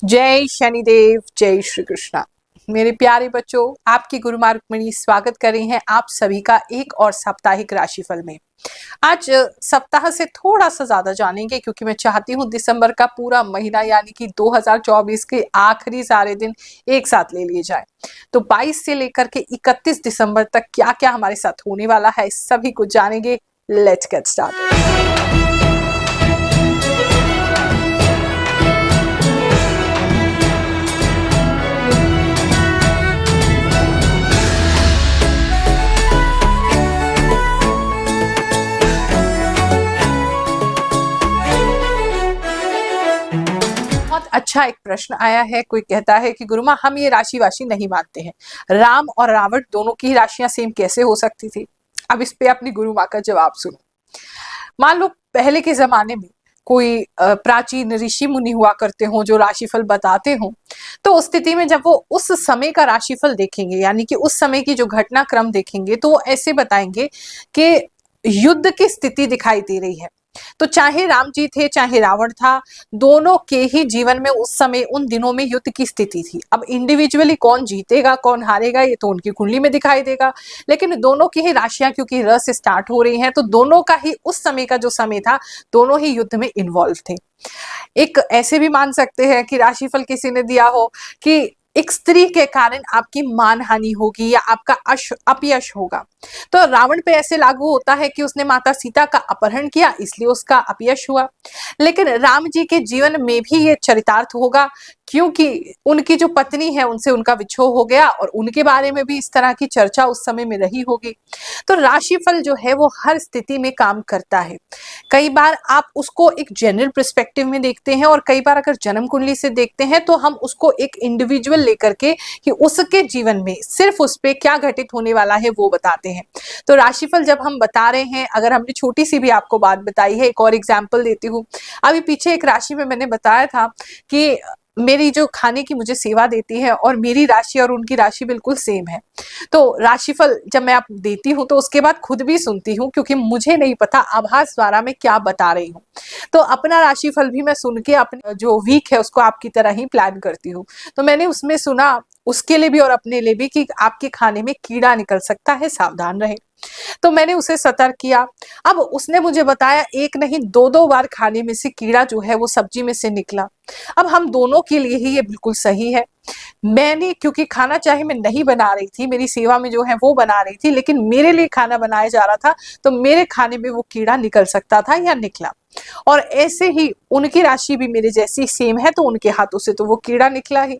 जय शनिदेव, जय श्री कृष्णा। मेरे प्यारे बच्चों, आपकी गुरु माँ रुक्मिणी स्वागत कर रही हैं आप सभी का एक और साप्ताहिक राशिफल में। आज सप्ताह से थोड़ा सा ज्यादा जानेंगे क्योंकि मैं चाहती हूँ दिसंबर का पूरा महीना यानी कि 2024 के आखिरी सारे दिन एक साथ ले लिए जाए। तो 22 से लेकर के 31 दिसंबर तक क्या क्या हमारे साथ होने वाला है, इस सभी कुछ जानेंगे। Let's get started. अच्छा एक प्रश्न आया है, कोई कहता है कि गुरुमा हम ये राशि वाशी नहीं मानते हैं, राम और रावण दोनों की राशियां सेम कैसे हो सकती थी। अब इस पे अपनी गुरु माँ का जवाब सुनो। मान लो पहले के जमाने में कोई प्राचीन ऋषि मुनि हुआ करते हो जो राशिफल बताते हो, तो उस स्थिति में जब वो उस समय का राशिफल देखेंगे यानी कि उस समय की जो घटनाक्रम देखेंगे तो वो ऐसे बताएंगे कि युद्ध की स्थिति दिखाई दे रही है। तो चाहे राम जी थे चाहे रावण था, दोनों के ही जीवन में उस समय उन दिनों में युद्ध की स्थिति थी। अब इंडिविजुअली कौन जीतेगा कौन हारेगा ये तो उनकी कुंडली में दिखाई देगा, लेकिन दोनों की ही राशियां क्योंकि र से स्टार्ट हो रही हैं तो दोनों का ही उस समय का जो समय था दोनों ही युद्ध में इन्वॉल्व थे। एक ऐसे भी मान सकते हैं कि राशिफल किसी ने दिया हो कि एक स्त्री के कारण आपकी मान हानि होगी या आपका अपयश होगा, तो रावण पे ऐसे लागू होता है कि उसने माता सीता का अपहरण किया इसलिए उसका अपयश हुआ। लेकिन राम जी के जीवन में भी ये चरितार्थ होगा क्योंकि उनकी जो पत्नी है उनसे उनका विछोह हो गया और उनके बारे में भी इस तरह की चर्चा उस समय में रही होगी। तो राशिफल जो है वो हर स्थिति में काम करता है। कई बार आप उसको एक जनरल पर्सपेक्टिव में देखते हैं और कई बार अगर जन्म कुंडली से देखते हैं तो हम उसको एक इंडिविजुअल लेकर के कि उसके जीवन में सिर्फ उस पे क्या घटित होने वाला है वो बताते हैं। तो राशिफल जब हम बता रहे हैं, अगर हमने छोटी सी भी आपको बात बताई है, एक और एग्जाम्पल देती हूँ। अभी पीछे एक राशि में मैंने बताया था कि मेरी जो खाने की मुझे सेवा देती है और मेरी राशि और उनकी राशि बिल्कुल सेम है। तो राशिफल जब मैं आप देती हूँ तो उसके बाद खुद भी सुनती हूँ क्योंकि मुझे नहीं पता आभास द्वारा मैं क्या बता रही हूँ। तो अपना राशिफल भी मैं सुन के अपने जो वीक है उसको आपकी तरह ही प्लान करती हूँ। तो मैंने उसमें सुना उसके लिए भी और अपने लिए भी कि आपके खाने में कीड़ा निकल सकता है, सावधान रहे। तो मैंने उसे सतर्क किया। अब उसने मुझे बताया एक नहीं दो दो बार खाने में से कीड़ा जो है वो सब्जी में से निकला। अब हम दोनों के लिए ही ये बिल्कुल सही है। मैंने क्योंकि खाना चाहे मैं नहीं बना रही थी, मेरी सेवा में जो है वो बना रही थी, लेकिन मेरे लिए खाना बनाया जा रहा था तो मेरे खाने में वो कीड़ा निकल सकता था या निकला। और ऐसे ही उनकी राशि भी मेरे जैसी सेम है तो उनके हाथों से तो वो कीड़ा निकला ही।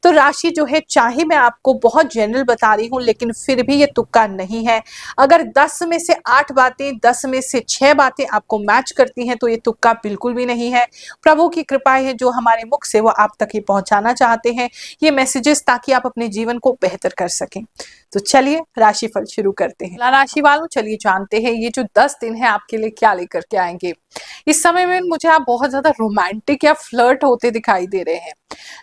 तो राशि जो है चाहे मैं आपको बहुत जनरल बता रही हूँ लेकिन फिर भी ये तुक्का नहीं है। अगर 10 में से 8 बातें 10 में से 6 बातें आपको मैच करती हैं तो ये तुक्का बिल्कुल भी नहीं है। प्रभु की कृपा है जो हमारे मुख से वो आप तक ही पहुंचाना चाहते हैं ये मैसेजेस, ताकि आप अपने जीवन को बेहतर कर सकें। तो चलिए राशिफल शुरू करते हैं। राशि वालों चलिए जानते हैं ये जो 10 दिन है आपके लिए क्या लेकर के आएंगे। इस समय में मुझे आप बहुत ज्यादा रोमांटिक या फ्लर्ट होते दिखाई दे रहे हैं।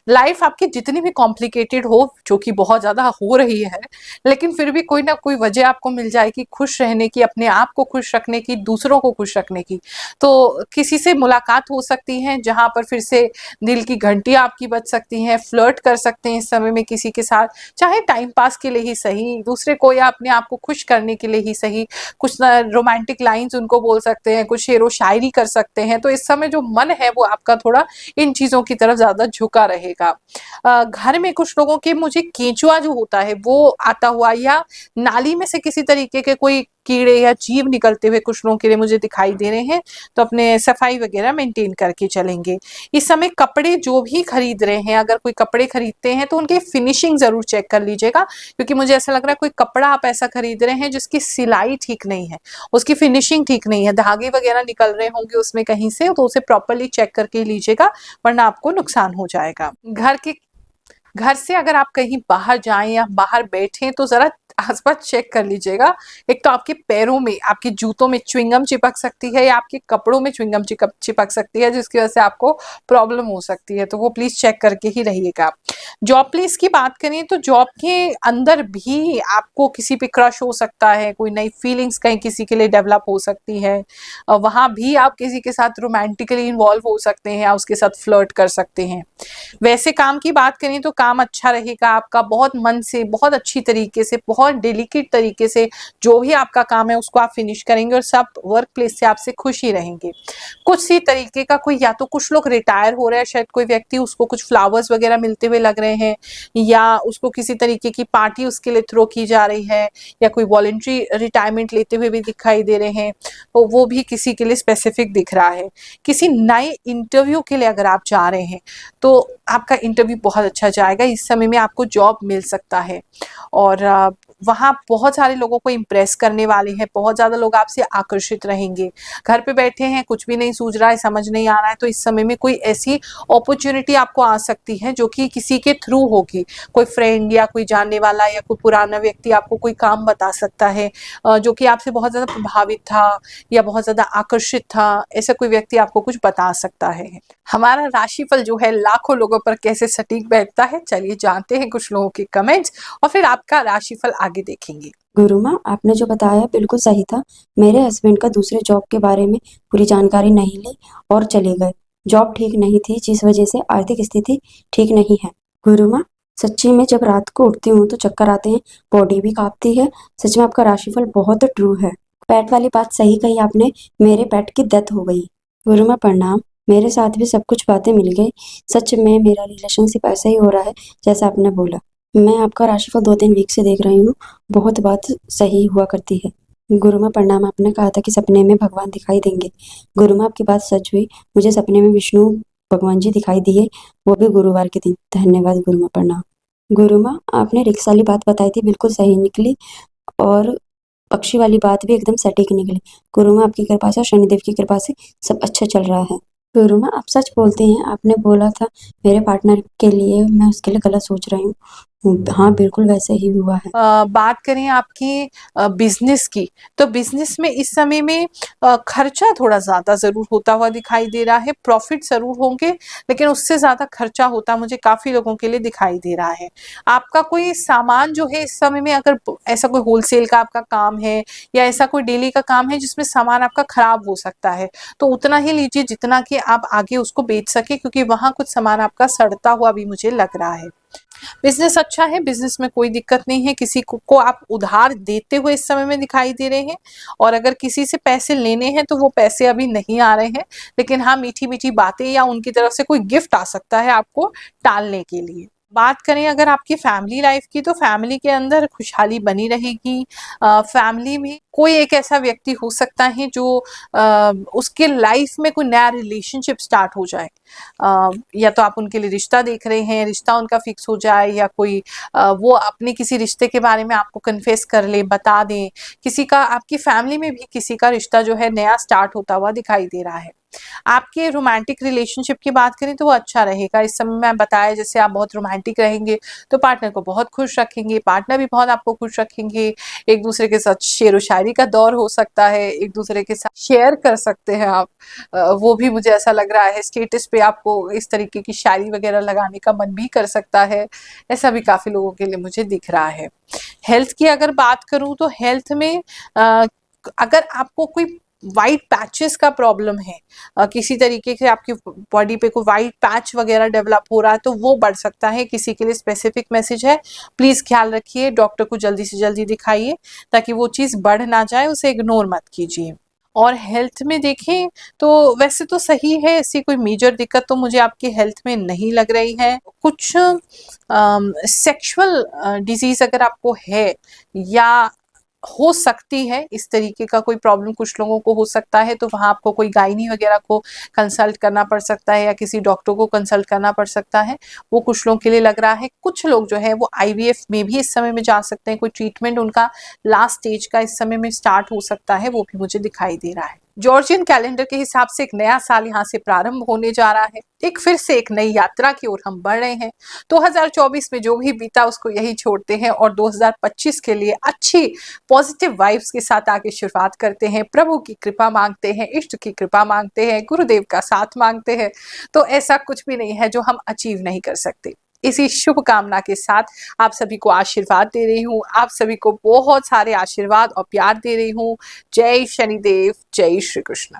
लाइफ आपकी जितनी भी कॉम्प्लिकेटेड हो, जो कि बहुत ज्यादा हो रही है, लेकिन फिर भी कोई ना कोई वजह आपको मिल जाएगी खुश रहने की, अपने आप को खुश रखने की, दूसरों को खुश रखने की। तो किसी से मुलाकात हो सकती है जहां पर फिर से दिल की घंटियां आपकी बज सकती हैं। फ्लर्ट कर सकते हैं इस समय में किसी के साथ, चाहे टाइम पास के लिए ही सही, दूसरे को या अपने आप को खुश करने के लिए ही सही। कुछ रोमांटिक लाइन्स उनको बोल सकते हैं, कुछ शेरो शायरी कर सकते हैं। तो इस समय जो मन है वो आपका थोड़ा इन चीजों की तरफ ज्यादा झुका रहेगा। घर में कुछ लोगों के मुझे केंचुआ जो होता है वो आता हुआ या नाली में से किसी तरीके के कोई कीड़े या जीव निकलते हुए कुछ लोगों के लिए मुझे दिखाई दे रहे हैं। तो अपने सफाई वगैरह मेंटेन करके चलेंगे। इस समय कपड़े जो भी खरीद रहे हैं, अगर कोई कपड़े खरीदते हैं तो उनकी फिनिशिंग जरूर चेक कर लीजिएगा, क्योंकि मुझे ऐसा लग रहा है कोई कपड़ा आप ऐसा खरीद रहे हैं जिसकी सिलाई ठीक नहीं है, उसकी फिनिशिंग ठीक नहीं है, धागे वगैरह निकल रहे होंगे उसमें कहीं से, तो उसे प्रॉपरली चेक करके लीजिएगा वरना आपको नुकसान हो जाएगा। घर के घर से अगर आप कहीं बाहर जाएं या बाहर बैठें तो जरा आसपास चेक कर लीजिएगा। एक तो आपके पैरों में, आपके जूतों में च्युइंगम चिपक सकती है या आपके कपड़ों में च्युइंगम चिपक सकती है, जिसकी वजह से आपको प्रॉब्लम हो सकती है, तो वो प्लीज चेक करके ही रहिएगा। जॉब प्लेस की बात करें तो जॉब के अंदर भी आपको किसी पे क्रश हो सकता है, कोई नई फीलिंग्स कहीं किसी के लिए डेवलप हो सकती है, वहां भी आप किसी के साथ रोमांटिकली इन्वॉल्व हो सकते हैं या उसके साथ फ्लर्ट कर सकते हैं। वैसे काम की बात करें तो काम अच्छा रहेगा आपका, बहुत मन से, बहुत अच्छी तरीके से, बहुत डेलिकेट तरीके से जो भी आपका काम है उसको आप फिनिश करेंगे और सब वर्क प्लेस से आपसे खुश ही रहेंगे। कुछ सी तरीके का कोई, या तो कुछ लोग रिटायर हो रहे हैं, शायद कोई व्यक्ति, उसको कुछ फ्लावर्स वगैरह मिलते हुए लग रहे हैं, या उसको किसी तरीके की पार्टी उसके लिए थ्रो की जा रही है, या कोई वॉलंटरी रिटायरमेंट लेते हुए भी दिखाई दे रहे हैं, तो वो भी किसी के लिए स्पेसिफिक दिख रहा है। किसी नए इंटरव्यू के लिए अगर आप जा रहे हैं तो आपका इंटरव्यू बहुत अच्छा जाएगा, इस समय में आपको जॉब मिल सकता है और वहाँ बहुत सारे लोगों को इम्प्रेस करने वाले हैं, बहुत ज़्यादा लोग आपसे आकर्षित रहेंगे। घर पे बैठे हैं, कुछ भी नहीं सूझ रहा है, समझ नहीं आ रहा है, तो इस समय में कोई ऐसी अपॉर्चुनिटी आपको आ सकती है जो कि किसी के थ्रू होगी, कोई फ्रेंड या कोई जानने वाला या कोई पुराना व्यक्ति आपको कोई काम बता सकता है जो कि आपसे बहुत ज़्यादा प्रभावित था या बहुत ज़्यादा आकर्षित था, ऐसा कोई व्यक्ति आपको कुछ बता सकता है। हमारा राशिफल जो है लाखों लोगों पर कैसे सटीक बैठता है, चलिए जानते हैं कुछ लोगों के कमेंट्स और फिर आपका राशिफल आगे देखेंगे। गुरु माँ, आपने जो बताया बिल्कुल सही था। मेरे हस्बैंड का दूसरे जॉब के बारे में पूरी जानकारी नहीं ली और चले गए। जॉब ठीक नहीं थी जिस वजह से आर्थिक स्थिति ठीक नहीं है। गुरु माँ, सच्ची में जब रात को उठती हूँ तो चक्कर आते हैं, बॉडी भी कांपती है। सच में आपका राशिफल बहुत ट्रू है। पेट वाली बात सही कही आपने, मेरे पेट की डेथ हो गई। गुरु माँ प्रणाम, मेरे साथ भी सब कुछ बातें मिल गई। सच में मेरा रिलेशनशिप ऐसा ही हो रहा है जैसा आपने बोला। मैं आपका राशिफल 2-3 वीक से देख रही हूँ, बहुत बात सही हुआ करती है। गुरु माँ प्रणाम, आपने कहा था कि सपने में भगवान दिखाई देंगे। गुरु माँ आपकी बात सच हुई, मुझे सपने में विष्णु भगवान जी दिखाई दिए, वो भी गुरुवार के दिन। धन्यवाद गुरु माँ प्रणाम। गुरु माँ, आपने रिक्स वाली बात बताई थी, बिल्कुल सही निकली और पक्षी वाली बात भी एकदम सटीक निकली। गुरु माँ आपकी कृपा से और शनिदेव की कृपा से सब अच्छा चल रहा है। गुरु माँ आप सच बोलते हैं, आपने बोला था मेरे पार्टनर के लिए मैं उसके लिए गलत सोच रही हूँ। हाँ बिल्कुल वैसे ही हुआ है। बात करें आपकी बिजनेस की, तो बिजनेस में इस समय में खर्चा थोड़ा ज्यादा जरूर होता हुआ दिखाई दे रहा है। प्रॉफिट जरूर होंगे लेकिन उससे ज्यादा खर्चा होता मुझे काफी लोगों के लिए दिखाई दे रहा है। आपका कोई सामान जो है इस समय में, अगर ऐसा कोई होलसेल का आपका काम है या ऐसा कोई डेली का काम है जिसमें सामान आपका खराब हो सकता है, तो उतना ही लीजिए जितना कि आप आगे उसको बेच सके, क्योंकि वहां कुछ सामान आपका सड़ता हुआ भी मुझे लग रहा है। बिजनेस अच्छा है, बिजनेस में कोई दिक्कत नहीं है। किसी को आप उधार देते हुए इस समय में दिखाई दे रहे हैं और अगर किसी से पैसे लेने हैं तो वो पैसे अभी नहीं आ रहे हैं, लेकिन हाँ मीठी मीठी बातें या उनकी तरफ से कोई गिफ्ट आ सकता है आपको टालने के लिए। बात करें अगर आपकी फैमिली लाइफ की, तो फैमिली के अंदर खुशहाली बनी रहेगी। फैमिली में कोई एक ऐसा व्यक्ति हो सकता है जो उसके लाइफ में कोई नया रिलेशनशिप स्टार्ट हो जाए, या तो आप उनके लिए रिश्ता देख रहे हैं, रिश्ता उनका फिक्स हो जाए, या कोई वो अपने किसी रिश्ते के बारे में आपको कन्फेस कर ले, बता दें। किसी का, आपकी फैमिली में भी किसी का रिश्ता जो है नया स्टार्ट होता हुआ दिखाई दे रहा है। आपके रोमांटिक रिलेशनशिप की बात करें तो वो अच्छा रहेगा। इस समय मैं बताया जैसे आप बहुत रोमांटिक रहेंगे तो पार्टनर को बहुत खुश रखेंगे, पार्टनर भी बहुत आपको खुश रखेंगे। एक दूसरे के साथ शेर व शायरी का दौर हो सकता है, एक दूसरे के साथ शेयर कर सकते हैं आप, वो भी मुझे ऐसा लग रहा है। स्टेटस पे आपको इस तरीके की शायरी वगैरह लगाने का मन भी कर सकता है, ऐसा भी काफी लोगों के लिए मुझे दिख रहा है। हेल्थ की अगर बात करूं तो हेल्थ में अगर आपको कोई वाइट पैचेस का प्रॉब्लम है, किसी तरीके से आपकी बॉडी पे कोई वाइट पैच वगैरह डेवलप हो रहा है, तो वो बढ़ सकता है। किसी के लिए स्पेसिफिक मैसेज है, प्लीज ख्याल रखिए, डॉक्टर को जल्दी से जल्दी दिखाइए ताकि वो चीज बढ़ ना जाए, उसे इग्नोर मत कीजिए। और हेल्थ में देखें तो वैसे तो सही है, ऐसी कोई मेजर दिक्कत तो मुझे आपकी हेल्थ में नहीं लग रही है। कुछ सेक्सुअल डिजीज अगर आपको है या हो सकती है, इस तरीके का कोई प्रॉब्लम कुछ लोगों को हो सकता है, तो वहां आपको कोई गायनी वगैरह को कंसल्ट करना पड़ सकता है या किसी डॉक्टर को कंसल्ट करना पड़ सकता है, वो कुछ लोगों के लिए लग रहा है। कुछ लोग जो है वो आईवीएफ में भी इस समय में जा सकते हैं, कोई ट्रीटमेंट उनका लास्ट स्टेज का इस समय में स्टार्ट हो सकता है, वो भी मुझे दिखाई दे रहा है। जॉर्जियन कैलेंडर के हिसाब से एक नया साल यहाँ से प्रारंभ होने जा रहा है। फिर से एक नई यात्रा की ओर हम बढ़ रहे हैं। 2024 में जो भी बीता उसको यही छोड़ते हैं और 2025 के लिए अच्छी पॉजिटिव वाइब्स के साथ आगे शुरुआत करते हैं। प्रभु की कृपा मांगते हैं, इष्ट की कृपा मांगते हैं, गुरुदेव का साथ मांगते हैं। तो ऐसा कुछ भी नहीं है जो हम अचीव नहीं कर सकते। इसी शुभ कामना के साथ आप सभी को आशीर्वाद दे रही हूँ, आप सभी को बहुत सारे आशीर्वाद और प्यार दे रही हूँ। जय शनिदेव, जय श्री कृष्ण।